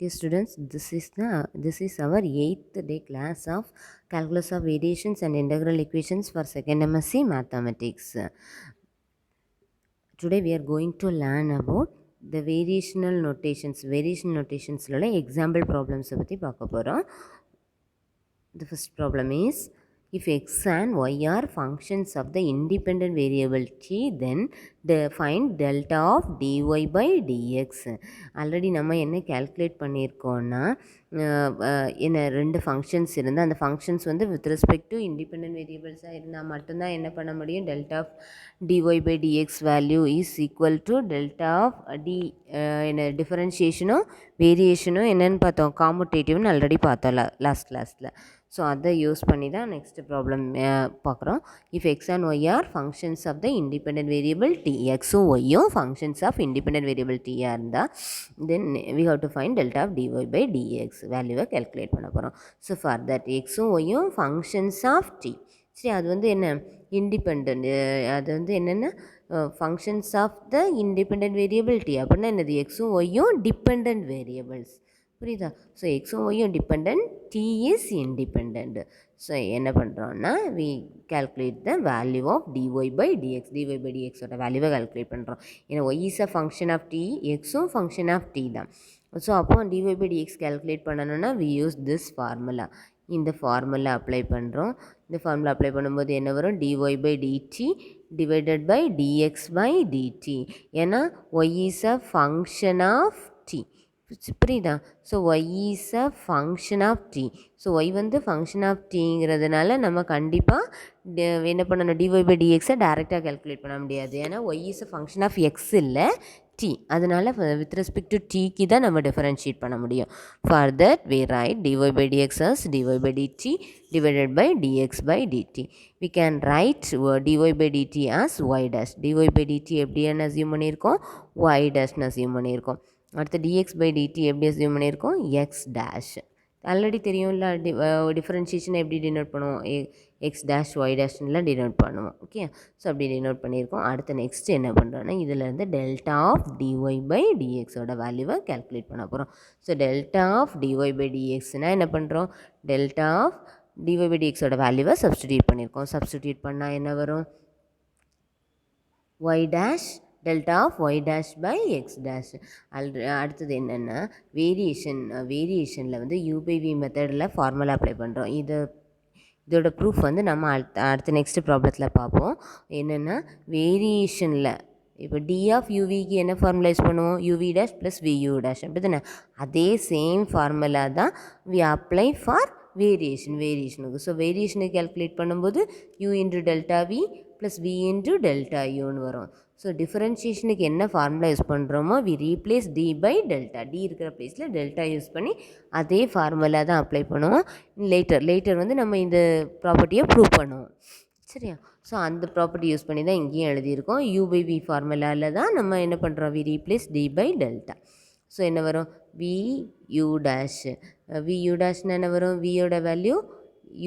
Okay, students, this is our 8th day class of calculus of variations and integral equations for second MSc mathematics. Today we are going to learn about the variational notations. Variation notations example problems பத்தி பார்க்க போறோம். The first problem is, if x and y are functions of the independent variable t, then find delta of dy by dx. Already நம்ம என்ன calculate பண்ணியிருக்கோன்னா, என்ன ரெண்டு functions இருந்தால் அந்த functions வந்து வித் ரெஸ்பெக்ட் டு இண்டிபெண்ட் வேரியபிள்ஸாக இருந்தால் மட்டும்தான் என்ன பண்ண முடியும், delta of dy by dx value is equal to delta of என்ன டிஃபரன்ஷியேஷனும் வேரியேஷனும் என்னென்னு பார்த்தோம், காமுடேட்டிவ்னு ஆல்ரெடி பார்த்தோம் லாஸ்ட் கிளாஸில். ஸோ அதை யூஸ் பண்ணி தான் நெக்ஸ்ட் ப்ராப்ளம் பார்க்குறோம். If X and Y are functions of the independent variable T, எக்ஸும் ஒய்யும் ஃபங்க்ஷன்ஸ் ஆஃப் இண்டிபெண்ட் வேரியபிள் டியாக இருந்தால் then we have to find delta of dy by dx வேல்யூவை கேல்குலேட் பண்ண போகிறோம். ஸோ ஃபார் தட் எக்ஸும் ஒய்யும் ஃபங்க்ஷன்ஸ் ஆஃப் டி. சரி, அது வந்து என்ன இண்டிபெண்ட், அது வந்து என்னென்னா functions of the independent variable T. அப்படின்னா என்னது, எக்ஸும் ஒய்யும் டிபெண்ட் வேரியபிள்ஸ். புரியுதா? ஸோ எக்ஸும் ஒய்யும் dependent, T is independent. So என்ன பண்ணுறோன்னா, we calculate the value of dy by dx. Dy by டிஎக்ஸோட வேல்யூவை கேல்குலேட் பண்ணுறோம். ஏன்னா Y is a function of T, எக்ஸும் ஃபங்க்ஷன் ஆஃப் டி தான். ஸோ அப்போ டிஒய் பை டிஎக்ஸ் கேல்குலேட் பண்ணணும்னா வி யூஸ் திஸ் ஃபார்முலா. இந்த ஃபார்முலா அப்ளை பண்ணுறோம். இந்த ஃபார்முலா அப்ளை பண்ணும்போது என்ன வரும், dy by dt divided by dx by dt. ஏன்னா Y is a function of t. புரியுதா? So y is a function of t. So y வந்து function of டிங்கிறதுனால நம்ம கண்டிப்பாக என்ன பண்ணணும், டிஒய் பை டிஎக்ஸை டேரெக்டாக கேல்குலேட் பண்ண முடியாது. ஏன்னா Y is a function of x இல்லை, டி. அதனால் வித் ரெஸ்பெக்ட் டு டிக்கு தான் நம்ம டிஃபரன்ஷியேட் பண்ண முடியும். For that we write dy by dx as dy by dt divided by dx by dt. We can write dy by dt as y dash. Dy by dt எப்படின்னு assume பண்ணியிருக்கோம், y டேஷ்னு assume பண்ணியிருக்கோம். அடுத்து dx by dt எப்படி assume பண்ணியிருக்கோம், x dash. Already தெரியும்ல, டிஃப்ரென்ஷியேஷனை எப்படி டினோட் பண்ணுவோம், எக்ஸ் டேஷ் ஒய் டேஷ்னுலாம் டினோட் பண்ணுவோம். ஓகே, ஸோ அப்படி டினோட் பண்ணியிருக்கோம். அடுத்து நெக்ஸ்ட் என்ன பண்ணுறோன்னா, இதிலேருந்து டெல்டா ஆஃப் டிஒய் பை டிஎக்ஸோட வேல்யூவை கேல்குலேட் பண்ண போகிறோம். So delta of dy by டிஎக்ஸ்னால் என்ன பண்ணுறோம், டெல்டா ஆஃப் டிஒய் பை டிஎக்ஸோட வேல்யூவை சப்ஸ்டிடியூட் பண்ணியிருக்கோம். சப்ஸ்டிடியூட் பண்ணால் என்ன வரும், y dash delta of y dash by x dash. அடுத்தது என்னென்னா வேரியேஷனில் வந்து யூ பை வி மெத்தடில் ஃபார்முலா அப்ளை பண்ணுறோம். இதோட ப்ரூஃப் வந்து நம்ம அடுத்த நெக்ஸ்ட் ப்ராப்ளத்தில் பார்ப்போம். என்னென்னா வேரியேஷனில் இப்போ டி ஆஃப் யூவிக்கு என்ன ஃபார்முலா யூஸ் பண்ணுவோம், uv dash plus vu dash. அப்படி தானே, அதே சேம் ஃபார்முலா தான் வி அப்ளை ஃபார் வேரியேஷனுக்கு. ஸோ வேரியேஷனுக்கு கேல்குலேட் பண்ணும்போது u into delta v plus v into delta யூன்னு வரும். ஸோ டிஃபரன்ஷியேஷனுக்கு என்ன ஃபார்முலா யூஸ் பண்ணுறோமோ we replace d by delta. D இருக்கிற ப்ளேஸில் டெல்டா யூஸ் பண்ணி அதே ஃபார்முலா தான் அப்ளை பண்ணுவோம். லேட்டர் வந்து நம்ம இந்த ப்ராப்பர்ட்டியை ப்ரூவ் பண்ணுவோம். சரியா? ஸோ அந்த ப்ராப்பர்ட்டி யூஸ் பண்ணி தான் இங்கேயும் எழுதியிருக்கோம். யூ பை வி ஃபார்முலாவில் தான் நம்ம என்ன பண்ணுறோம், we replace d by delta. So என்ன வரும், v u dash. V u டேஷ்னு என்ன வரும், வியோட வேல்யூ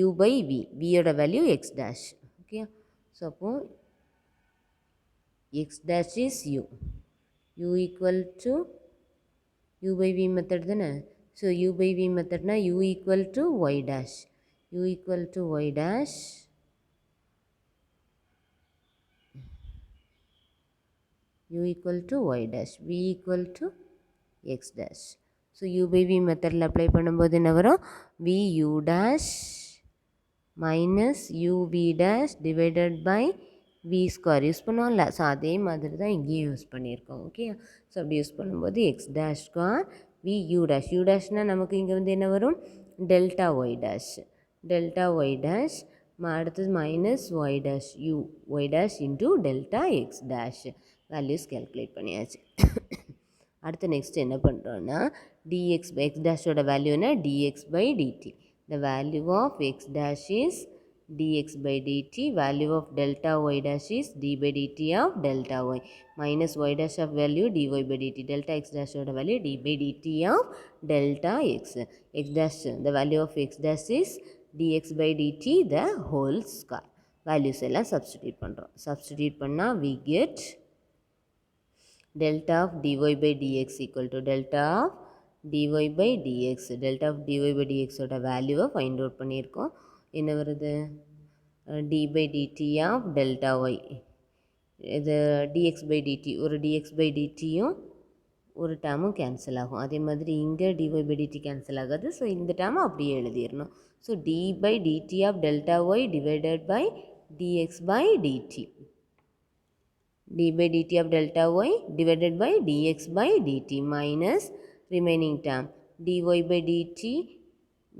யூ பை வி, வியோட value x dash. Okay, so அப்போது x dash is u equal to u by v method தானே. So u by v methodனா u equal to y dash, u equal to y dash u equal to y dash, v equal to x dash. So u by v மெத்தடில் apply பண்ணும்போது என்ன வரும், v u dash minus u v dash divided by v square use பண்ணுவோம்ல. So அதே மாதிரி தான் இங்கேயும் use பண்ணியிருக்கோம். ஓகே, ஸோ அப்படி யூஸ் பண்ணும்போது x dash square v u dash. U டேஷ்னால் நமக்கு இங்கே வந்து என்ன வரும், delta y dash. Delta y dash அடுத்தது minus y dash u, y dash into delta x dash. Values calculate பண்ணியாச்சு. அடுத்து நெக்ஸ்ட் என்ன பண்ணுறோன்னா, டிஎக்ஸ் பை எக்ஸ் டேஷோட வேல்யூனா dx by dt. The value of x dash is dx by dt, value of delta y dash is d by dt of delta y, minus y dash of value dy by dt, delta x dash of value d by dt of delta x. X dash, the value of x dash is dx by dt the whole square. Values எல்லாம் substitute பண்ணுறோம். substitute பண்ணால் we get delta of dy by dx equal to delta of dy by dx. Delta of dy by dxோட வேல்யூவை find out பண்ணியிருக்கோம். என்ன வருது? d by dt of delta y. இது dx by dt, ஒரு dx by dtயும் ஒரு டேர்மும் கேன்சல் ஆகும். அதே மாதிரி இங்கே dy by dt கேன்சல் ஆகாது. ஸோ இந்த டேர்மை அப்படியே எழுதிடணும். So d by dt of delta y divided by dx by dt. d by dt of delta y divided by dx by dt minus remaining term dy by dt,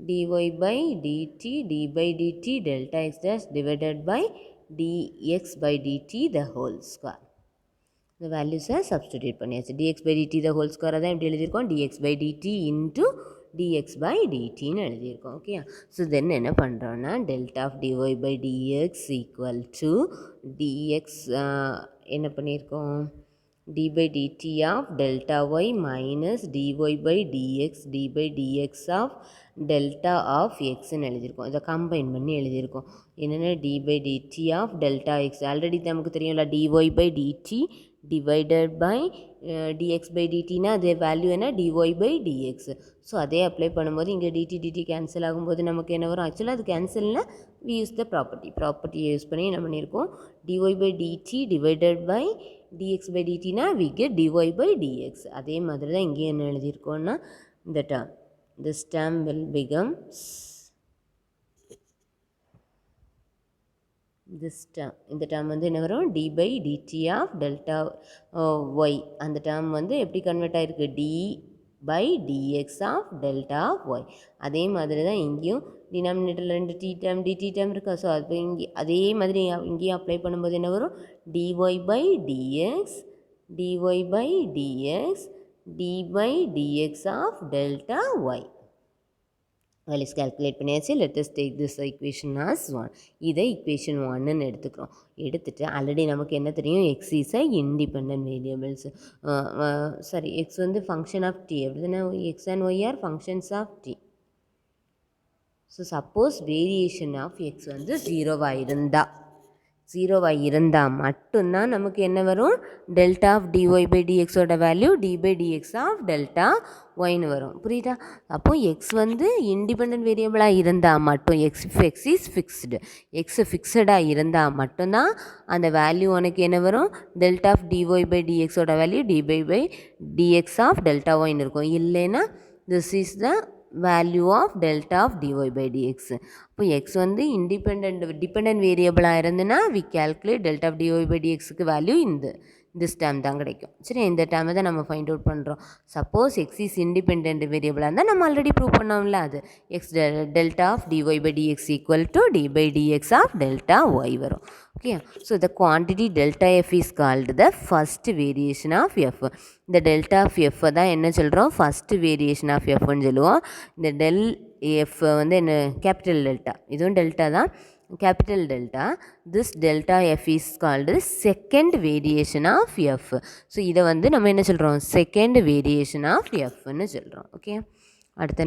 dy by dt, d by dt delta x dash divided by dx by dt the whole square. The values are substitute பண்ணியாச்சு. dx by dt the whole square தான் எப்படி எழுதியிருக்கோம்? dx by dt into dx by dtன்னு எழுதியிருக்கோம். Okay, so then என்ன பண்ணுறோன்னா delta of dy by dx equal to dx என்ன பண்ணியிருக்கோம்? d by dt of delta y minus dy by dx d by dx of delta of எக்ஸ்ன்னு எழுதியிருக்கோம். இதை combine பண்ணி எழுதியிருக்கோம். என்னென்ன d by dt of delta x already நமக்கு தெரியும்ல, dy by dt divided by dx by dtனா அதே value என்ன? dy by dx. ஸோ அதே அப்ளை பண்ணும்போது இங்கே dt கேன்சல் ஆகும்போது நமக்கு என்ன வரும்? ஆக்சுவலாக அது கேன்சல்னா we use the ப்ராப்பர்ட்டியை யூஸ் பண்ணி என்ன பண்ணியிருக்கோம்? dy by dt divided by dx by dtனா we get dy by dx. அதே மாதிரி தான் இங்கே என்ன எழுதியிருக்கோன்னா இந்த term, this term will become this term. இந்த term வந்து என்ன வரும்? d by dt of delta y. அந்த term வந்து எப்படி கன்வெர்ட் ஆகிருக்கு? d by dx of delta y. அதே மாதிரி தான் இங்கேயும் டினாமினேட்டரில் 2 t term dt term இருக்கா? ஸோ அது இங்கே அதே மாதிரி இங்கேயும் அப்ளை பண்ணும்போது என்ன வரும்? dy by dx, dy by dx, d by dx of delta y. Values calculate பண்ணியாச்சு. Let us take this equation as 1. இதை ஈக்குவேஷன் 1ன்னு எடுத்துக்கிறோம். எடுத்துகிட்டு ஆல்ரெடி நமக்கு என்ன தெரியும்? X is a independent variables. Sorry, x வந்து ஃபங்க்ஷன் ஆஃப் டி. அப்படின்னா x and Y are functions of t. So suppose variation of x வந்து ஜீரோவாக இருந்தால் மட்டும்தான் நமக்கு என்ன வரும்? டெல்டா ஆஃப் dy by dxோட value d by dx of delta ஒய்னு வரும். புரியுதா? அப்போது எக்ஸ் வந்து இண்டிபெண்ட் வேரியபிளாக இருந்தால் மட்டும், எக்ஸ் இஸ் ஃபிக்ஸ்டு, எக்ஸ் ஃபிக்ஸடாக இருந்தால் மட்டும்தான் அந்த வேல்யூ உனக்கு என்ன வரும்? டெல்டா ஆஃப் dy by dxோட value d by dx of delta ஒய்னு இருக்கும். இல்லைன்னா this is the value of delta of dy by dx. இப்போ எக்ஸ் வந்து டிபெண்ட் வேரியபிளாக இருந்துன்னா we calculate delta of dy by dxக்கு வேல்யூ திஸ் டேம் தான் கிடைக்கும். சரி, இந்த டேமை தான் நம்ம ஃபைண்ட் அவுட் பண்ணுறோம். சப்போஸ் எக்ஸ் இஸ் இண்டிபெண்ட் வேரியபிளாக இருந்தால் நம்ம ஆல்ரெடி ப்ரூவ் பண்ணோம்ல, அது x delta of dy by dx equal to d by dx of delta y வரும். Okay, so the quantity delta f is called the first variation of f. இந்த delta of f தான் என்ன சொல்கிறோம்? First variation of எஃப்னு சொல்லுவோம். இந்த del f வந்து என்ன? Capital delta. இதுவும் டெல்டா தான், capital delta. This delta f is called second variation of f. So இதை வந்து நம்ம என்ன சொல்கிறோம்? செகண்ட் வேரியேஷன் ஆஃப் எஃப்னு சொல்கிறோம். ஓகே, அடுத்த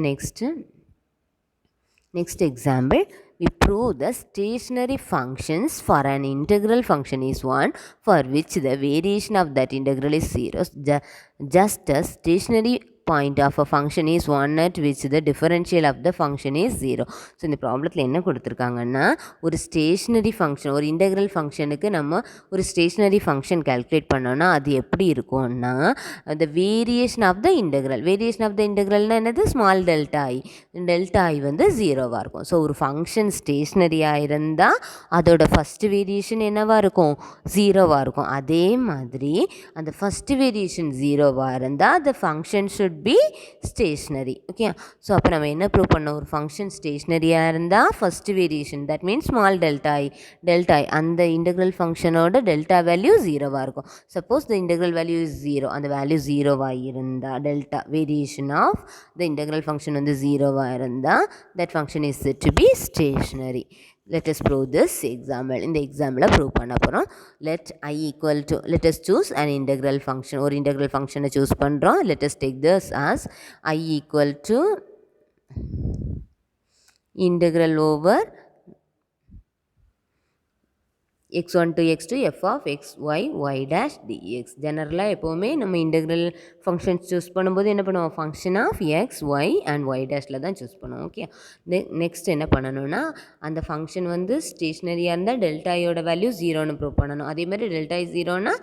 next example, we prove the stationary functions for an integral function is one for which the variation of that integral is 0. Just as stationary point of a function is one at which the differential of the function is 0. So இந்த ப்ராப்ளத்தில் என்ன கொடுத்துருக்காங்கன்னா, ஒரு stationery function, ஒரு integral ஃபங்க்ஷனுக்கு நம்ம ஒரு stationery function calculate பண்ணோன்னா அது எப்படி இருக்கும்னா, the variation of the இன்டெக்ரல்னால் என்னது? ஸ்மால் டெல்டா ஐ வந்து 0வாக இருக்கும். ஸோ ஒரு ஃபங்க்ஷன் ஸ்டேஷ்னரியாக இருந்தால் அதோட ஃபஸ்ட்டு வேரியேஷன் என்னவாக இருக்கும்? 0வாக இருக்கும். அதே மாதிரி அந்த ஃபஸ்ட்டு வேரியேஷன் 0வாக இருந்தால் the function should be stationary. Okay, so அப்போ நம்ம என்ன ப்ரூவ் பண்ணோம்? ஒரு ஃபங்க்ஷன் ஸ்டேஷ்னரியாக இருந்தால் first variation, that means small delta I அந்த இன்டெக்ரல் ஃபங்க்ஷனோட டெல்டா வேல்யூ 0வாக இருக்கும். Suppose the integral value is 0, அந்த வேல்யூ 0வாக இருந்தால், delta variation of the integral function வந்து 0வாக இருந்தால் that function is said to be stationary. Let us prove this example. இந்த எக்ஸாம்பிளை ப்ரூவ் பண்ண போகிறோம். let us choose an integral function. ஒரு integral ஃபங்க்ஷனை சூஸ் பண்ணுறோம். let us take this as I equal to integral over x1 to x2 f of x y y dash dx. ஜெனரலாக எப்போவுமே நம்ம இன்டெக்ரல் ஃபங்க்ஷன்ஸ் சூஸ் பண்ணும்போது என்ன பண்ணுவோம், function of x y and y டேஷில் தான் சூஸ் பண்ணுவோம். ஓகே, நெக்ஸ்ட் என்ன பண்ணணும்னா, அந்த ஃபங்க்ஷன் வந்து ஸ்டேஷ்னரியாக இருந்தால் டெல்டாயோட வேல்யூ 0ன்னு ப்ரூவ் பண்ணணும். அதேமாதிரி டெல்டா 0னா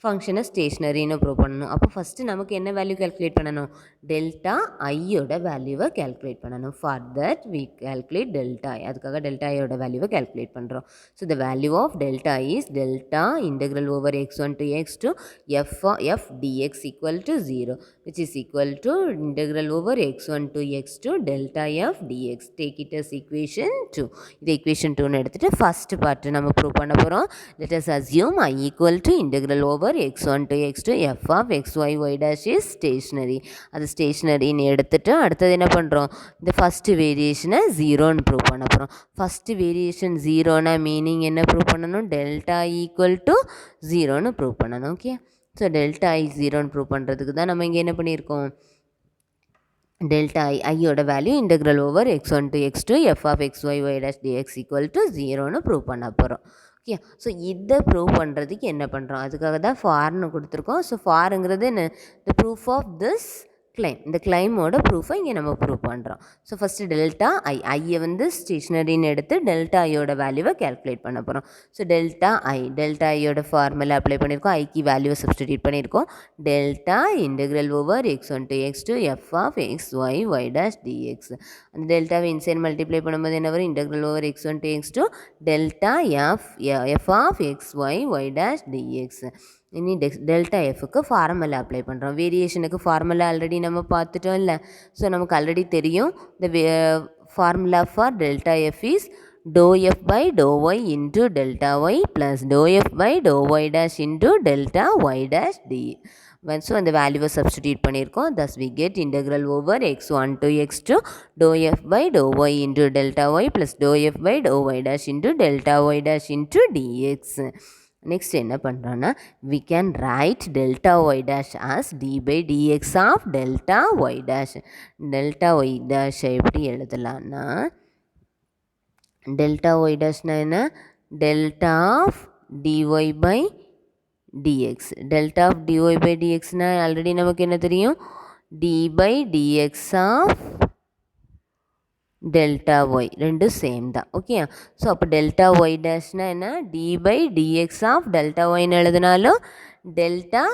ஃபங்க்ஷனை ஸ்டேஷ்னரின்னு ப்ரூவ் பண்ணணும். அப்போ ஃபஸ்ட்டு நமக்கு என்ன வேல்யூ கேல்குலேட் பண்ணணும், டெல்டா ஐயோட வேல்யூவை கேல்குலேட் பண்ணணும். For that we calculate delta I. அதுக்காக டெல்டா ஐயோட வேல்யூவை கேல்குலேட் பண்ணுறோம். So the value of delta is delta integral over x1 to x2 f dx equal to 0, which is equal to integral over x1 to x2 delta f dx. Take it as equation 2. இது equation 2ன்னு எடுத்துகிட்டு first part நம்ம prove பண்ண போகிறோம். Let us assume I equal to integral over x1 to x2 f of x y y dash is stationary. அது ஸ்டேஷ்னரின்னு எடுத்துகிட்டு அடுத்தது என்ன பண்ணுறோம், இந்த ஃபஸ்ட்டு வேரியேஷனை 0ன்னு ப்ரூவ் பண்ண போகிறோம். ஃபஸ்ட்டு வேரியேஷன் 0னா மீனிங் என்ன ப்ரூவ் பண்ணணும், டெல்டா ஈக்குவல் டு 0ன்னு ப்ரூவ் பண்ணணும். ஓகே, ஸோ டெல்டா ஐ 0ன்னு ப்ரூவ் பண்ணுறதுக்கு தான் நம்ம இங்கே என்ன பண்ணியிருக்கோம், டெல்டா ஐயோட value integral over x1 to x2 f of x y y dash dx equal to 0ன்னு ப்ரூவ் பண்ண போகிறோம். ஓகே, ஸோ இதை ப்ரூவ் பண்ணுறதுக்கு என்ன பண்ணுறோம், அதுக்காக தான் ஃபார்னு கொடுத்துருக்கோம். ஸோ ஃபாருங்கிறது என்ன, the proof of this claim, இந்த கிளைமோட ப்ரூஃபை இங்கே நம்ம ப்ரூவ் பண்ணுறோம். ஸோ ஃபஸ்ட்டு டெல்டா ஐயை வந்து ஸ்டேஷ்னரின்னு எடுத்து டெல்டா ஐயோட வேல்யூவை கேல்குலேட் பண்ண போகிறோம். ஸோ டெல்டா ஐயோட ஃபார்முலா அப்ளை பண்ணியிருக்கோம், ஐக்கு வேல்யூவை சப்ஸ்டிடியூட் பண்ணியிருக்கோம். Delta integral over x1 to x2 f of x y y dash dx. அந்த டெல்டாவை இன்சைட் மல்டிப்ளை பண்ணும்போது என்ன வரும், integral over x1 to x2 delta f of x y y dash dx. இனி டெல்டா எஃப்க்கு ஃபார்முலா அப்ளை பண்ணுறோம். வேரியேஷனுக்கு formula already நம்ம பார்த்துட்டோம் இல்லை. ஸோ நமக்கு ஆல்ரெடி தெரியும், the formula for delta f is dou f by to y into delta y plus to f by to y dash into delta y dash t. So அந்த வேல்யூவை substitute பண்ணியிருக்கோம். Thus we get integral over x1 to x2 to f by to y into delta y plus to f by to y dash into delta y dash into dx. Next என்ன பண்ணுறோன்னா, we can write delta y dash as d by dx of delta y dash. delta y dash எப்படி எழுதலான்னா, delta y dashனா என்ன, delta of dy by dx. delta of dy by dxனா ஆல்ரெடி நமக்கு என்ன தெரியும், d by dx of delta y ரெண்டும் same தான். Okay, so அப்போ டெல்டா ஒய் டேஷ்னா என்ன, d by dx of delta ஒய்னு எழுதினாலும் delta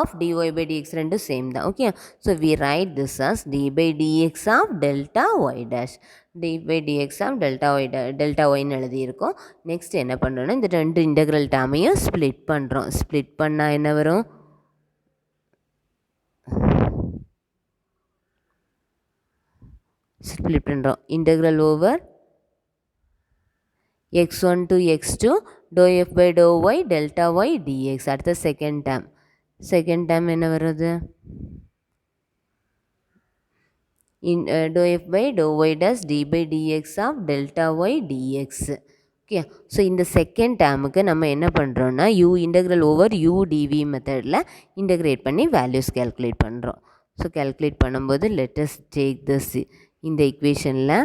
of dy by dx ரெண்டும் சேம் தான். Okay, so we write this as d by dx of delta y dash. D by dx of delta ஒய்னு எழுதியிருக்கோம். Next என்ன பண்ணுறோன்னா, இந்த ரெண்டு இன்டெக்ரல் டேர்மையும் ஸ்ப்ளிட் பண்ணுறோம். ஸ்ப்ளிட் பண்ணால் என்ன வரும், ஸ்ப்ளிட் பண்ணுறோம். Integral over x1 to x2 to f by to y delta y dx. அடுத்த செகண்ட் டேர்ம் என்ன வருது, doe f by to y dash d by dx of delta y dx. Okay, so இந்த second டேர்முக்கு நம்ம என்ன பண்ணுறோன்னா, integral over dv மெத்தடில் integrate பண்ணி வேல்யூஸ் கேல்குலேட் பண்ணுறோம். ஸோ கேல்குலேட் பண்ணும்போது லெட் அஸ் டேக் திஸ், இந்த இக்குவேஷனில்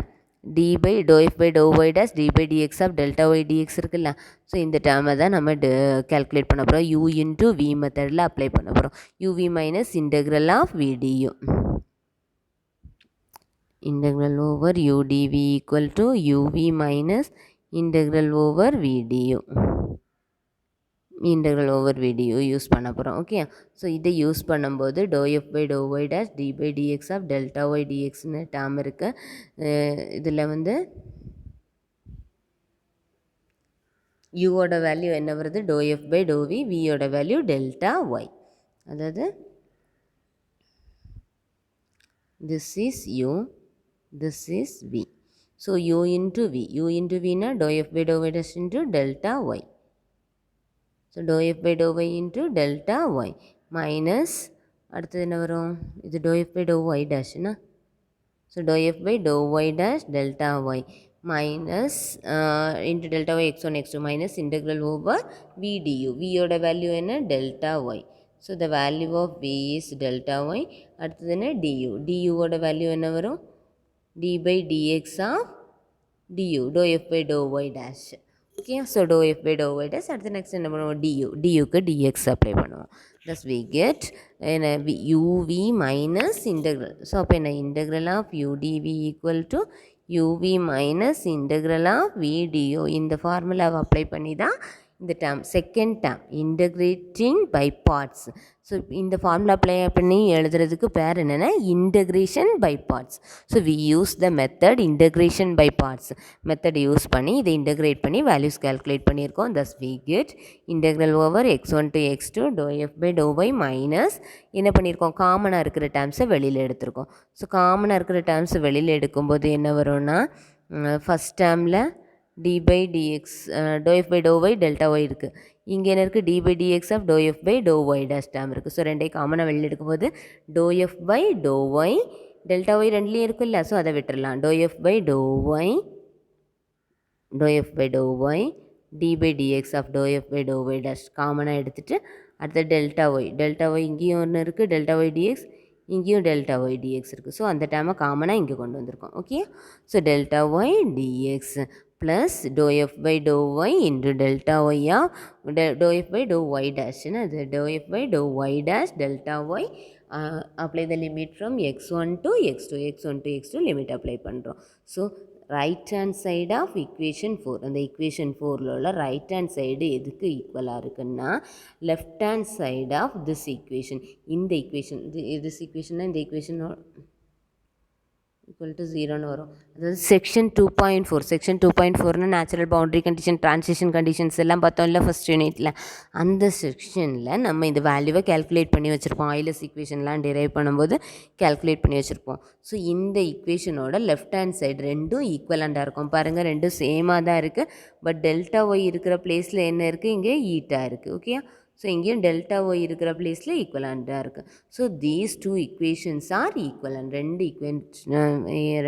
d by doe f by to y dash d by dx of delta y dx இருக்குல்ல. ஸோ இந்த டேர்மை தான் நம்ம கேல்குலேட் பண்ண போகிறோம். யூ இன்ட்டு வி மெத்தடில் அப்ளை பண்ண போகிறோம். Uv minus integral of vdu, integral over udv equal to uv minus integral over vdu. Integral over vdu use பண்ண போகிறோம். ஓகே, ஸோ இதை யூஸ் பண்ணும்போது doe f by to y dash d by dx of delta y டிஎக்ஸ்னு term இருக்குது. இதில் வந்து யூவோட value என்ன வருது, doe f by doe v, வியோட வேல்யூ டெல்டா ஒய். அதாவது this is u, this is v. So u into வினா doe f by to y dash into delta y. So doe f by to y into delta y minus அடுத்தது என்ன வரும், இது doe f by to y டேஷ்னா, so doe f by to y dash delta y minus into delta y x1 x2 minus integral over v du. வியோட value என்ன, delta y. So the value of v is delta y. அடுத்தது என்ன, du. டியூவோட value என்ன வரும், d by dx of du doe f by to y dash. Okay. So doe f by to y dash. அடுத்து next என்ன பண்ணுவோம், டியூக்கு dx apply பண்ணுவோம். தஸ் வி கெட் என்ன யூவி மைனஸ் இன்டெக்ரல். ஸோ அப்போ என்ன, integral of udv equal to uv minus integral of vdu. இந்த ஃபார்முலாவை அப்ளை பண்ணி தான் இந்த term second term integrating by parts. So இந்த ஃபார்முலா அப்ளை பண்ணி எழுதுறதுக்கு பேர் என்னென்னா integration by parts. So we use the method integration by parts method use பண்ணி இதை இன்டெகிரேட் பண்ணி வேல்யூஸ் கால்குலேட் பண்ணியிருக்கோம். Thus we get integral over x1 to x2 to f by to y minus என்ன பண்ணியிருக்கோம், காமனாக இருக்கிற டேர்ம்ஸை வெளியில் எடுத்திருக்கோம். ஸோ காமனாக இருக்கிற டேர்ம்ஸை வெளியில் எடுக்கும்போது என்ன வரும்னா, ஃபஸ்ட் டேர்மில் d by dx dou f by to y delta y இருக்குது. இங்கே என்ன இருக்குது, d by dx of dou f by to y dash term இருக்குது. ஸோ ரெண்டையும் காமனாக வெளியில் எடுக்கும்போது dou f by to y delta y ரெண்டுலேயும் இருக்குது இல்லை. ஸோ அதை விட்டுடலாம். Dou f by to y d by dx of dou f by to y dash காமனாக எடுத்துகிட்டு அடுத்த டெல்டா ஒய் இங்கேயும் ஒன்று இருக்குது, டெல்டா ஒய் டிஎக்ஸ் இங்கேயும் டெல்டா ஒய் டிஎக்ஸ் இருக்குது. ஸோ அந்த டேர்மை காமனாக இங்கே கொண்டு வந்திருக்கோம். Okay. So delta y dx plus to f by to y into delta ஒய்யா doe f by to y டேஷ்னு அது doe f by to y dash delta y. Apply the limit from x1 to x2 limit apply பண்ணுறோம். So right hand side of equation 4, அந்த equation 4ல் உள்ள right hand side எதுக்கு ஈக்குவலாக இருக்குன்னா left hand side of this equation. இந்த equation this ஈக்குவேஷன்னா இந்த equation equal to 0ன்னு வரும். அதாவது section 2.4 natural boundary condition, transition conditions எல்லாம் பார்த்தோம் இல்லை ஃபஸ்ட் யூனிட்டில். அந்த செக்ஷனில் நம்ம இந்த வேல்யூவை கேல்குலேட் பண்ணி வச்சுருப்போம். ஐலஸ் ஈக்குவேஷன்லாம் டிரைவ் பண்ணும்போது கேல்குலேட் பண்ணி வச்சுருப்போம். ஸோ இந்த ஈக்குவேஷனோட லெஃப்ட் ஹேண்ட் சைடு ரெண்டும் ஈக்குவலண்டாக இருக்கும். பாருங்கள், ரெண்டும் சேமாக தான் இருக்குது. பட் டெல்டா ஒய் இருக்கிற பிளேஸில் என்ன இருக்குது, இங்கே ஈட்டா இருக்குது. ஓகே. ஸோ இங்கேயும் டெல்டா ஒய் இருக்கிற பிளேஸில் ஈக்குவலண்ட்டாக இருக்குது. So these two equations are equivalent.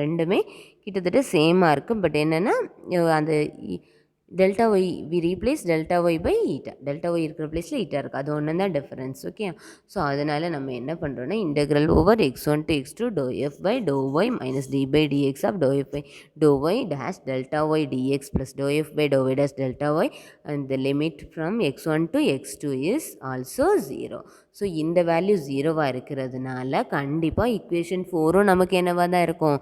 ரெண்டுமே கிட்டத்தட்ட சேமாக இருக்குது. பட் என்னென்னா அந்த delta y we replace delta y by eta. Delta y இருக்கிற பிளேஸில் ஈட்டா இருக்குது. அது ஒன்று தான் டிஃபரன்ஸ். ஓகே. ஸோ அதனால் நம்ம என்ன பண்ணுறோன்னா integral over x1 to x2 to f by to y minus d by dx of dou f by to y dash delta y dx plus to f by to y dash delta y and the limit from x1 to x2 is also 0. So இந்த value 0வாக இருக்கிறதுனால கண்டிப்பாக equation 4ம் நமக்கு என்னவாக தான் இருக்கும்,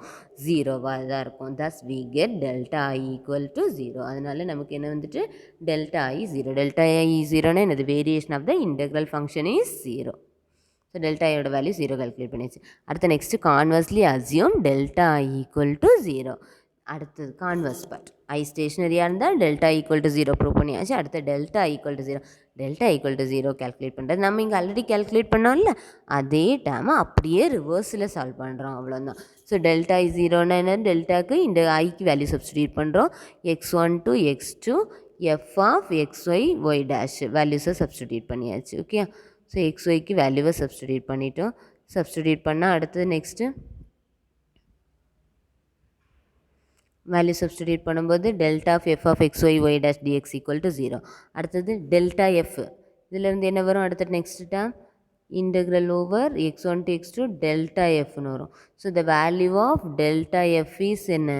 0வாக தான் இருக்கும். Thus we get delta I equal to 0. அதனால் நமக்கு என்ன வந்துட்டு டெல்டா ஐ 0. டெல்டா ஐ 0னா என்னது, variation of the integral function is 0. So delta ஐயோட வேல்யூ 0 கால்குலேட் பண்ணியாச்சு. அடுத்து next conversely assume delta I equal to 0. அடுத்தது கான்வர்ஸ் பார்ட். ஐ ஸ்டேஷனரியாக இருந்தால் டெல்டா ஈக்குவல் டு 0 ப்ரூவ் பண்ணியாச்சு. அடுத்து delta equal to 0. Delta equal to 0 calculate பண்ணுறது நம்ம இங்கே ஆல்ரெடி கேல்குலேட் பண்ணோம்ல, அதே டேர்மை அப்படியே ரிவர்ஸில் சால்வ் பண்ணுறோம், அவ்வளோதான். ஸோ டெல்டா ஐ 0னா என்ன, டெல்டாக்கு இந்த ஐக்கு வேல்யூ சப்ஸ்டியூட் பண்ணுறோம். x1 to x2 f of xy y dash வேல்யூஸை சப்ஸ்டியூட் பண்ணியாச்சு. ஓகே. ஸோ xyக்கு வேல்யூவை சப்ஸ்டியூட் பண்ணிட்டோம். சப்ஸ்டியூட் பண்ணால் அடுத்தது நெக்ஸ்ட்டு வேல்யூ சப்ஸ்டியூட் பண்ணும்போது delta of f of xy y dash dx equal to 0. அடுத்தது டெல்டா எஃப், இதிலேருந்து என்ன வரும், அடுத்த next term integral over x1 to x2 delta எஃப்னு வரும். So the value of delta f is என்ன,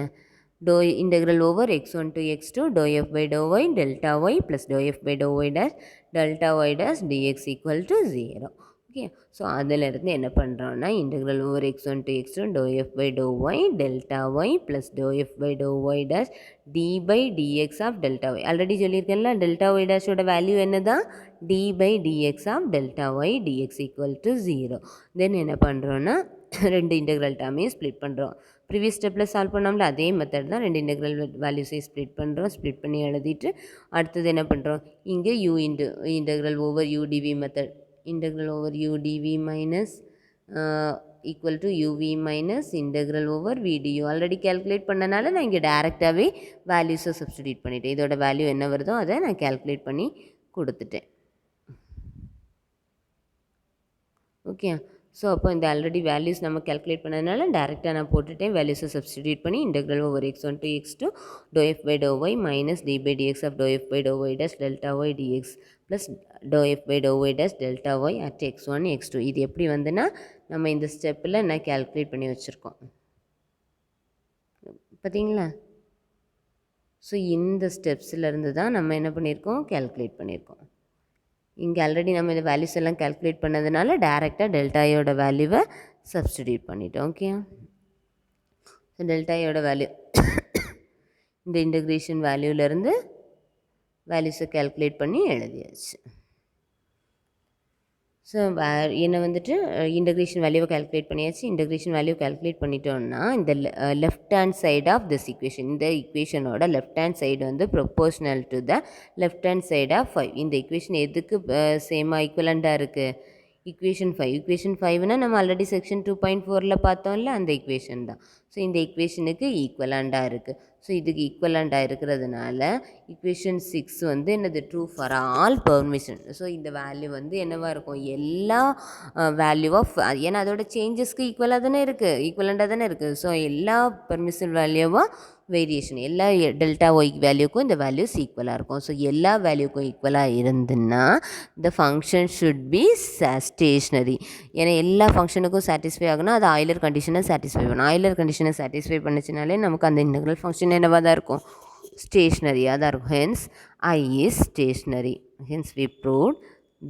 doe integral over x1 to x2 to f by to y delta y plus to f by to y dash delta y dash dx equal to 0. Okay. So அதிலிருந்து என்ன பண்ணுறோன்னா integral over x1 to x2 to f by to y delta y plus to f by to y dash d by dx of delta y. Already சொல்லியிருக்கேன்ல, delta y டேஷோட value என்ன தான், d by dx of delta y dx equal to 0. Then என்ன பண்ணுறோன்னா ரெண்டு integral டேர்மையும் split பண்ணுறோம். Previous ஸ்டெப்பில் சால்வ் பண்ணோம்ல அதே மெத்தட் தான். ரெண்டு இன்டெக்ரல் வேல்யூஸையும் ஸ்ப்ளிட் பண்ணுறோம். ஸ்ப்ளிட் பண்ணி எழுதிட்டு அடுத்தது என்ன பண்ணுறோம், இங்கே integral over UDV method. integral over u dv minus equal to uv minus integral over vdu. Already calculate பண்ணனால நான் இங்கே டேரெக்டாகவே வேல்யூஸை சப்ஸ்டிடியூட் பண்ணிட்டேன். இதோட வேல்யூ என்ன வருதோ அதை நான் கேல்குலேட் பண்ணி கொடுத்துட்டேன். ஓகே. ஸோ அப்போ இந்த ஆல்ரெடி வேல்யூஸ் நம்ம கேல்குலேட் பண்ணதுனால டேரெக்டாக நான் போட்டுட்டேன். வேல்யூஸை சப்ஸ்டிடியூட் பண்ணி integral over x1 to x2 to f by to y minus d by dx of dou f by to y dash delta y dx plus to f by to y dash delta y at x1 x2. இது எப்படி வந்துன்னா நம்ம இந்த ஸ்டெப்பில் நான் calculate பண்ணி வச்சுருக்கோம் பார்த்தீங்களா. ஸோ இந்த ஸ்டெப்ஸ்லேருந்து தான் நம்ம என்ன பண்ணியிருக்கோம், கேல்குலேட் பண்ணியிருக்கோம். இங்கே ஆல்ரெடி நம்ம இந்த வேல்யூஸ் எல்லாம் கேல்குலேட் பண்ணதுனால டேரெக்டாக டெல்டாயோட வேல்யூவை சப்ஸ்டிடியூட் பண்ணிட்டோம். ஓகே, ஸோ டெல்டாயோட வேல்யூ இந்த இன்டகிரேஷன் வேல்யூலேருந்து வேல்யூஸை கேல்குலேட் பண்ணி எழுதியாச்சு. ஸோ என்ன வந்துட்டு இன்டகிரேஷன் வேல்யூவை கேல்குலேட் பண்ணியாச்சு. இன்டகிரேஷன் வேல்யூ கேல்குலேட் பண்ணிட்டோம்னா இந்த left hand side of this equation, இந்த ஈக்குவேஷனோட லெஃப்ட் ஹேண்ட் சைடு வந்து proportional to the left hand side of 5. இந்த ஈக்குவேஷன் எதுக்கு சேமாக ஈக்குவலண்ட்டாக இருக்குது, ஈக்குவேஷன் 5. ஈக்குவேஷன் 5னா நம்ம ஆல்ரெடி செக்ஷன் 2.4ல் பார்த்தோம்ல, அந்த ஈக்குவேஷன் தான். ஸோ இந்த ஈக்குவேஷனுக்கு ஈக்குவலண்ட்டாக இருக்குது. ஸோ இதுக்கு ஈக்குவலண்ட்டாக இருக்கிறதுனால ஈக்குவேஷன் 6 வந்து என்னது, true for all permission. So இந்த வேல்யூ வந்து என்னவாக இருக்கும், எல்லா வேல்யூ ஆஃப், ஏன்னா அதோட சேஞ்சஸ்க்கு ஈக்குவலாக தானே இருக்குது, ஈக்குவலண்ட்டாக தானே இருக்குது. ஸோ எல்லா பெர்மிஷன் வேல்யூவாக வேரியேஷன், எல்லா டெல்டா ஒய் வேல்யூக்கும் இந்த வேல்யூஸ் ஈக்குவலாக இருக்கும். ஸோ எல்லா வேல்யூக்கும் ஈக்குவலாக இருந்துன்னா இந்த ஃபங்க்ஷன் ஷுட் பி ஸ்டேஷ்னரி. ஏன்னா எல்லா ஃபங்க்ஷனுக்கும் சாட்டிஸ்ஃபை ஆகணும், அது ஆயிலர் கண்டிஷனை சாட்டிஸ்ஃபை பண்ணணும். ஆயிலர் கண்டிஷனை சாட்டிஸ்ஃபை பண்ணிச்சினாலே நமக்கு அந்த இன்டெக்ரல் ஃபங்க்ஷன் என்னவாக தான் இருக்கும், ஸ்டேஷ்னரியாக தான் இருக்கும். Hence I is stationary. Hence we proved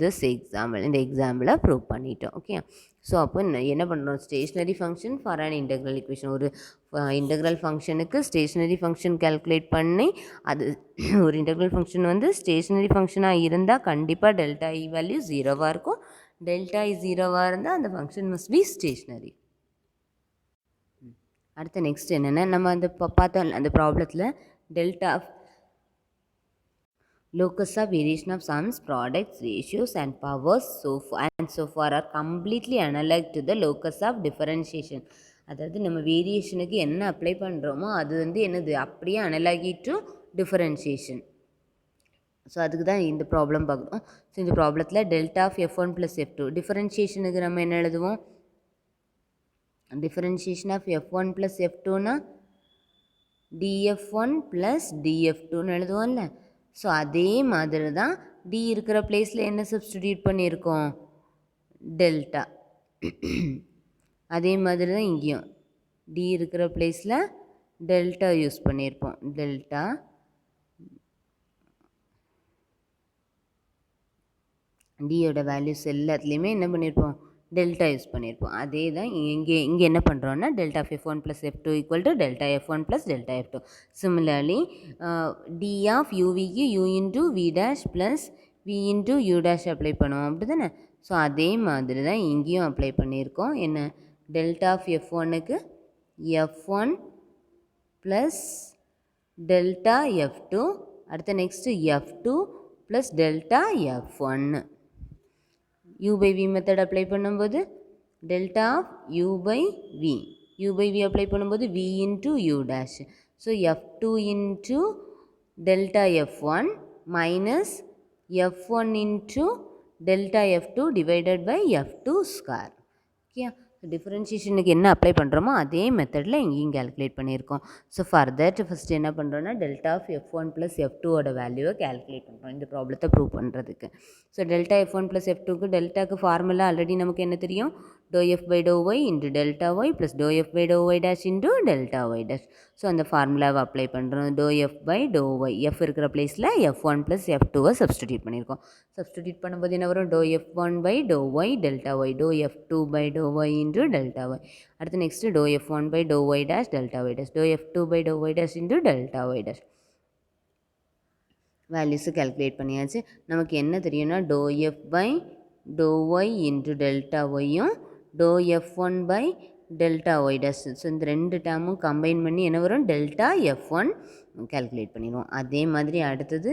this example. இந்த எக்ஸாம்பிளை ப்ரூவ் பண்ணிட்டோம். ஓகே, ஸோ அப்போ என்ன பண்ணுறோம், stationary function for an integral equation. ஒரு இன்டெக்ரல் ஃபங்க்ஷனுக்கு ஸ்டேஷ்னரி ஃபங்க்ஷன் கேல்குலேட் பண்ணி, அது ஒரு இன்டெக்ரல் ஃபங்க்ஷன் வந்து ஸ்டேஷ்னரி ஃபங்க்ஷனாக இருந்தால் கண்டிப்பாக டெல்டா இ வேல்யூ 0வாக இருக்கும். டெல்டா இ 0வாக இருந்தால் அந்த ஃபங்க்ஷன் மஸ்ட் பி ஸ்டேஷ்னரி. அடுத்த நெக்ஸ்ட் என்னென்னா, நம்ம அந்த பார்த்தோம் அந்த ப்ராப்ளத்தில் delta locus of variation of sums, products, ratios and powers so far are completely analog to the locus of differentiation. அதாவது நம்ம வேரியேஷனுக்கு என்ன அப்ளை பண்ணுறோமோ அது வந்து என்னது, அப்படியே அனலாகி டு டிஃபரன்ஷியேஷன். ஸோ அதுக்கு தான் இந்த ப்ராப்ளம் பார்க்கணும். ஸோ இந்த ப்ராப்ளத்தில் டெல்டா ஆஃப் F1 + F2 டிஃபரன்ஷியேஷனுக்கு நம்ம என்ன எழுதுவோம், டிஃபரன்ஷியேஷன் ஆஃப் F1 + F2னா dF1 + dF2ன்னு எழுதுவோம்ல. ஸோ அதே மாதிரி தான் டி இருக்கிற பிளேஸில் என்ன சப்ஸ்டிடியூட் பண்ணியிருக்கோம், டெல்டா. அதே மாதிரி தான் இங்கேயும் டி இருக்கிற பிளேஸில் டெல்டா யூஸ் பண்ணியிருப்போம். டெல்டா டியோட வேல்யூஸ் எல்லாத்துலேயுமே என்ன பண்ணியிருப்போம், டெல்டா யூஸ் பண்ணியிருப்போம். அதே தான் இங்கே என்ன பண்ணுறோன்னா delta of F1 + F2 = delta F1 + delta F2. Similarly d of யூவிக்கு u into v dash plus v into u dash apply பண்ணுவோம், அப்படி தானே. ஸோ அதே மாதிரி தான் இங்கேயும் அப்ளை பண்ணியிருக்கோம். என்ன, டெல்டா ஆஃப் F1க்கு F1 ப்ளஸ் டெல்டா F2, அடுத்த next F2 plus delta F1. u/v method apply பண்ணும்போது டெல்டா ஆஃப் u/v அப்ளை பண்ணும்போது v into u dash. So F2 into delta F1 minus F1 into delta F2 divided by F2 square. Okay, டிஃபரன்ஷியேஷனுக்கு என்ன apply பண்ணுறோமோ அதே மெத்தடில் இங்கேயும் calculate பண்ணியிருக்கோம். So further first என்ன பண்ணுறோன்னா டெல்டா ஆஃப் F1 + F2ஓட வேல்யூவை கேல்குலேட் பண்ணுறோம் இந்த ப்ராப்ளத்தை ப்ரூவ் பண்ணுறதுக்கு. ஸோ டெல்டா F1 + F2க்கு டெல்டாக்கு ஃபார்முலா ஆல்ரெடி நமக்கு என்ன தெரியும், ∂f/∂y × Δy + ∂f/∂y' × Δy'. So அந்த ஃபார்முலாவை அப்ளை பண்ணுறோம். ∂f/∂y, F இருக்கிற பிளேஸில் F1 + F2வை சப்ஸ்டிடியூட் பண்ணியிருக்கோம். சப்ஸ்டிடியூட் பண்ணும்போது என்ன வரும், ∂f1/∂y Δy, ∂f2/∂y × Δy. அடுத்து next ∂f1/∂y' Δy', ∂f2/∂y' × Δy'. Values calculate பண்ணியாச்சு. நமக்கு என்ன தெரியும்னா ∂f/∂y × Δyயும் ∂f1/Δy'. ஸோ இந்த ரெண்டு டேர்மும் கம்பைன் பண்ணி என்ன வரும், டெல்டா F1 கேல்குலேட் பண்ணிடுவோம். அதே மாதிரி அடுத்தது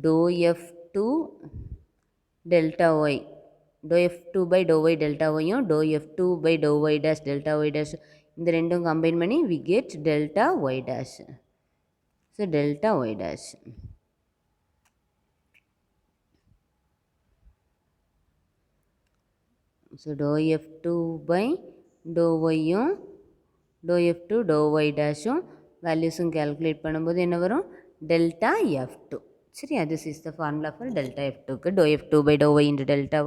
∂f2/Δy, ∂f2/∂y Δyயும் ∂f2/∂y' Δy'. இந்த ரெண்டும் கம்பைன் பண்ணி we get Δy'. So Δy'. So ∂f2/∂yயும் ∂f2/∂y' வேல்யூஸும் கேல்குலேட் பண்ணும்போது என்ன வரும், டெல்டா F2. சரியா, this is the formula for delta F2க்கு ∂f2/∂y ×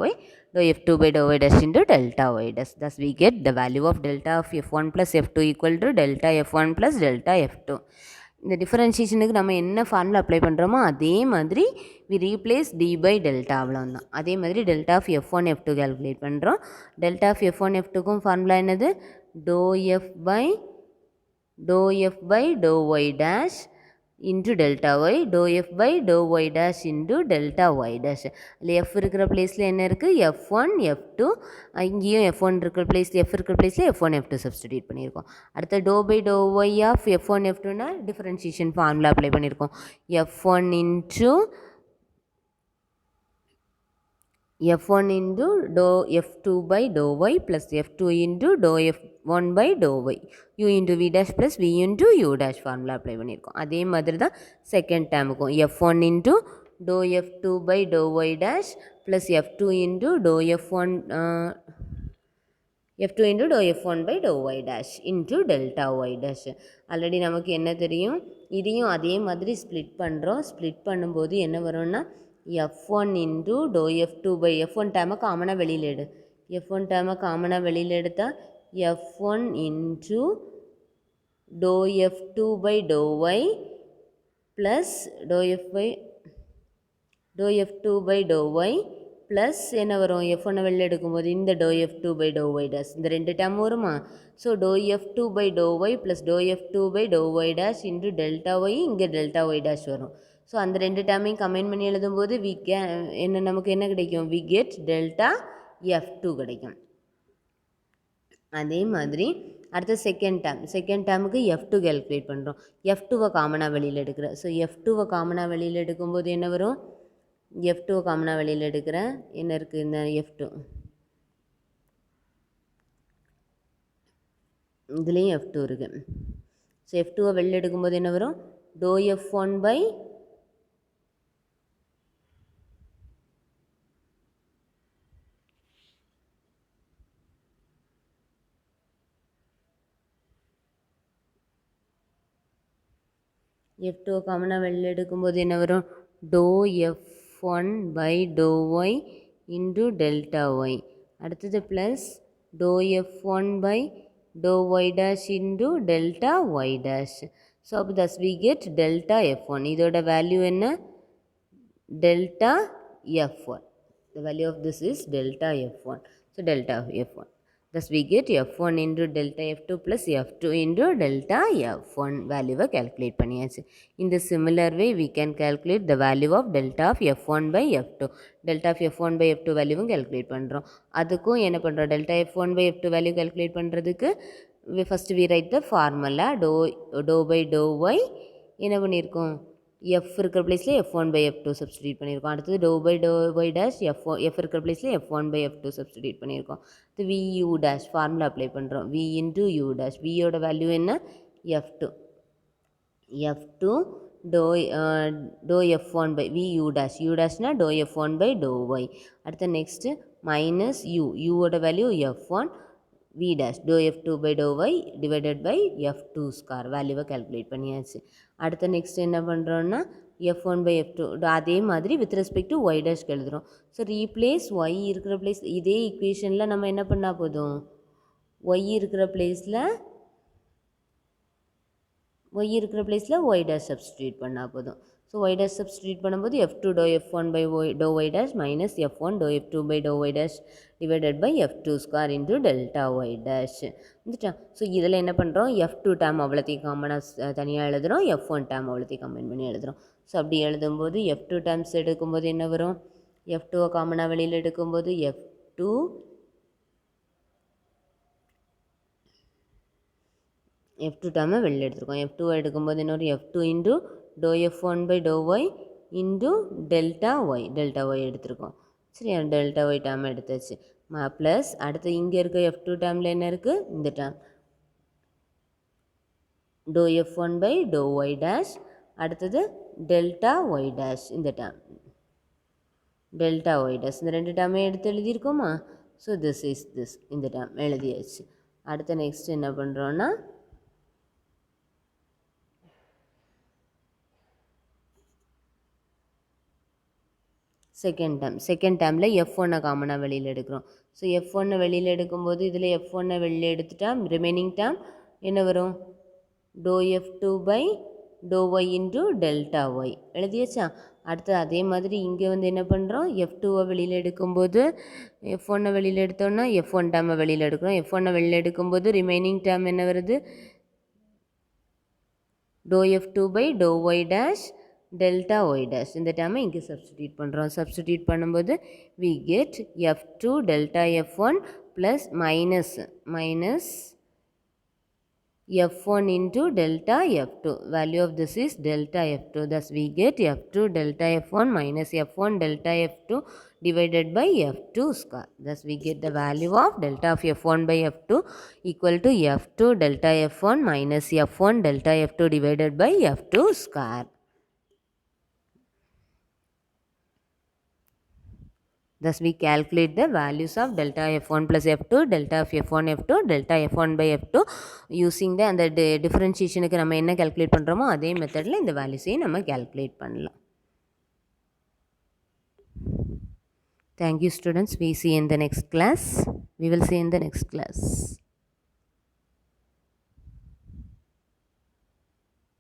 Δy, ∂f2/∂y' × Δy'. Thus we get the value of delta of F1 + F2 = delta F1 + delta F2. இந்த டிஃபரன்ஷியேஷனுக்கு நம்ம என்ன ஃபார்முலா அப்ளை பண்ணுறோமோ அதே மாதிரி we replace d by delta அவ்வளோதான். அதே மாதிரி delta of F1 F2 calculate பண்ணுறோம். டெல்டா ஆஃப் F1 F2க்கும் ஃபார்முலா என்னது? Dou f by to y dash into delta y, dou f by to y dash into delta y dash. அதில் f இருக்கிற பிளேஸில் என்ன இருக்குது? F1 F2. இங்கேயும் F1 இருக்கிற பிளேஸில் எஃப் இருக்கிற பிளேஸில் F1 F2 சப்ஸ்டிடியூட் பண்ணியிருக்கோம். அடுத்த dou by to y of F1 F2னா டிஃபரன்ஷியேஷன் ஃபார்முலா அப்ளை பண்ணியிருக்கோம். F1 into dou F2 by dou y plus F2 into dou F1 by dou y u into v dash plus v into u dash formula apply பண்ணியிருக்கோம். அதே மாதிரி தான் second டேர்முக்கும் F1 into dou F2 by dou y dash plus F2 into dou F1 into dou F1 by dou y dash into delta y dash. Already நமக்கு என்ன தெரியும்? இதையும் அதே மாதிரி ஸ்ப்ளிட் பண்ணுறோம். ஸ்ப்ளிட் பண்ணும்போது என்ன வரும்னா F1 into dou F2 by F1 டேமை காமனாக வெளியில் எடு. F1 டேமை காமனாக வெளியில் எடுத்தால் F1 into dou F2 by dou y plus dou F2 by dou y plus என்ன வரும்? F1 வெளில எடுக்கும்போது இந்த dou F2 by dou y dash இந்த ரெண்டு டேம் வருமா? So dou F2 by dou y ப்ளஸ் dou F2 by dou y dash into delta y, இங்கே டெல்டா ஒய் டேஷ் வரும். ஸோ அந்த ரெண்டு டேமையும் கம்பைன் பண்ணி எழுதும்போது நமக்கு என்ன கிடைக்கும்? வி கெட் டெல்டா F2 கிடைக்கும். அதே மாதிரி அடுத்த செகண்ட் டேமுக்கு F2 கால்குலேட் பண்ணுறோம். F2வை காமனாக வெளியில் எடுக்கிறேன். ஸோ F2வை காமனாக வெளியில் எடுக்கும்போது என்ன வரும்? F2வை காமனாக வெளியில் எடுக்கிறேன். என்ன இருக்குது? இந்த F2 இதுலேயும் F2 இருக்குது. ஸோ F2வை வெளியில் எடுக்கும்போது என்ன வரும்? dou F1 by F2 காமனாக வெளியில் எடுக்கும்போது என்ன வரும்? dou F1 by dou y into delta y. அடுத்தது plus dou F1 by dou y dash into delta y dash. So அப்போ thus we get delta F1. இதோட வேல்யூ என்ன? delta F1. The value of this is delta F1. So delta F1. Thus we get F1 into delta F2 plus F2 into delta F1 value calculate பண்ணியாச்சு. In the similar way we can calculate the value of delta of F1 by F2. delta of F1 by F2 value calculate பண்ணுறோம். அதுக்கும் என்ன பண்ணுறோம்? delta F1 by F2 value calculate பண்ணுறதுக்கு first we write the formula dou by dou y என்ன பண்ணியிருக்கோம்? F இருக்கிற பிளேஸில் F1 by F2 substitute பண்ணியிருக்கோம். அடுத்தது dou by dou y dash F இருக்கிற பிளேஸில் F1 by F2 சப்ஸ்டிடியூட் பண்ணியிருக்கோம். அடுத்து v u dash formula apply பண்ணுறோம். v into u dash. v யோட வேல்யூ என்ன? F2 dou F1 by v u dash. u dashனா dou F1 by dou y. அடுத்து next minus u. யோட value F1 v dash dou F2 by dou y divided by F2 scar வேல்யூவை calculate பண்ணியாச்சு. அடுத்த next என்ன பண்ணுறோன்னா F1 by F2 அதே மாதிரி with respect to y டேஷ்க்கு எழுதுகிறோம். ஸோ ரீப்ளேஸ் y இருக்கிற பிளேஸ் இதே ஈக்குவேஷனில் நம்ம என்ன பண்ணால் போதும்? y இருக்கிற பிளேஸில் y dash சப்ஸ்டிடியூட் பண்ணால் போதும். ஸோ y dash சப்ஸ்டிடியூட் பண்ணும்போது F2 dou F1 by dou y dash minus F1 dou F2 by dou y dash divided by F2 square into delta y dash. வந்துட்டா? So இதில் என்ன பண்ணுறோம்? F2 dam அவ்வளோத்தையும் காமனாக தனியாக எழுதுகிறோம். F1 டேம் அவ்வளோத்தையும் கம்பைன் பண்ணி எழுதுகிறோம். ஸோ அப்படி எழுதும்போது F2 டேம்ஸ் எடுக்கும்போது என்ன வரும்? F2வை காமனாக வெளியில் எடுக்கும்போது F2 டேமை வெளியில் எடுத்துருக்கோம். F2வை எடுக்கும்போது என்ன வரும்? F2 into dou F1 by dou y into delta y எடுத்துருக்கோம். சரி, டெல்டா ஒய் டேம் எடுத்தாச்சு. ப்ளஸ் அடுத்து இங்கே இருக்க F2 டேமில் என்ன இருக்குது? இந்த term dou F1 by dou y dash. அடுத்தது டெல்டா ஒய் டேஷ். இந்த டேம் டெல்டா ஒய் டேஷ். இந்த ரெண்டு டேமே எடுத்து எழுதியிருக்கோமா? So this is this. இந்த டேம் எழுதியாச்சு. அடுத்த நெக்ஸ்ட் என்ன பண்ணுறோன்னா செகண்ட் டேமில் F1 காமனாக வெளியில் எடுக்கிறோம். ஸோ F1 வெளியில் எடுக்கும்போது இதில் F1 வெளியில் எடுத்துட்டா ரிமைனிங் டேம் என்ன வரும்? dou F2 by dou y into delta y எழுதியாச்சா. அடுத்து அதே மாதிரி இங்கே வந்து என்ன பண்ணுறோம், F2வை வெளியில் எடுக்கும்போது F1 வெளியில் எடுத்தோன்னா F1 டேர்மை வெளியில் எடுக்கிறோம். F1 வெளியில் எடுக்கும்போது ரிமைனிங் டேர்ம் என்ன வருது, dou F2 by to y dash delta y dash. இந்த டேர்மை இங்கே சப்ஸ்டியூட் பண்ணுறோம். சப்ஸ்டியூட் பண்ணும்போது we get F2 delta F1 plus minus F1 into delta F2. Value of this is delta F2. Thus we get F2 delta F1 minus F1 delta F2 divided by F2 square. Thus we get the value of delta of F1 by F2 equal to F2 delta F1 minus F1 delta F2 divided by F2 square. Thus we calculate the values of delta F1 plus F2, delta of F1 F2, delta F1 by F2 using the அந்த டிஃபரன்ஷியேஷனுக்கு நம்ம என்ன calculate பண்ணுறோமோ அதே மெத்தடில் இந்த வேல்யூஸையும் நம்ம calculate பண்ணலாம். Thank you students. We will see in the next class.